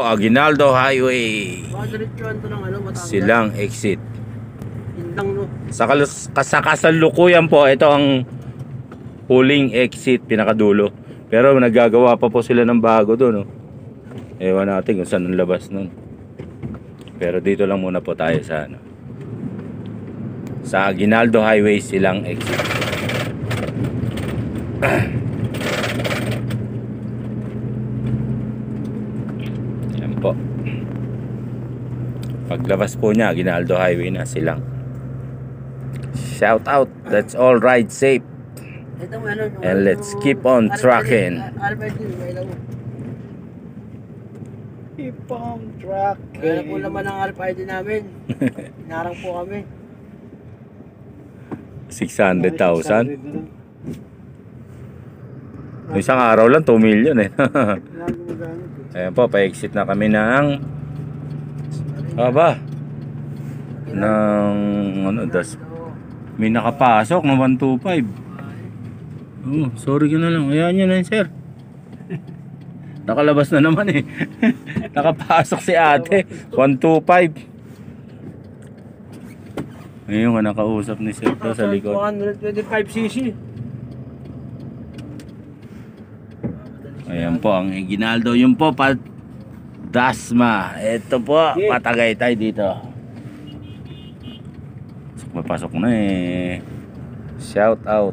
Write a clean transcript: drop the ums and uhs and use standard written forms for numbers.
Aguinaldo Highway. Diretsuhan to ng Batangas. Silang exit. Indang no. Sa kasalukuyan po, ito ang huling exit, pinakadulo. Pero naggagawa pa po sila ng bago doon. No? Ewan natin kung saan ang labas nun. Pero dito lang muna po tayo sa sa Aguinaldo Highway, silang exit. Yan po. Paglabas po niya, Aguinaldo Highway na, silang. Shout out, let's all ride safe. Ito And let's keep on trucking. Keep on trucking. Kaya po naman ang RFID namin. Inarang po kami. 600,000. Isang araw lang 2 million eh. Ayan po, pa-exit na kami ng may nakapasok na 125. Oh, sorry ka na lang. Ayan yun na, sir. Nakalabas na naman eh. Nakapasok si ate. 125. Ngayon nga nakausap ni sir to sa likod. 125cc. Ayan po ang Aguinaldo. Yun po Dasma. Ito po, Patagaytay dito. Mapasok na eh. Shout out.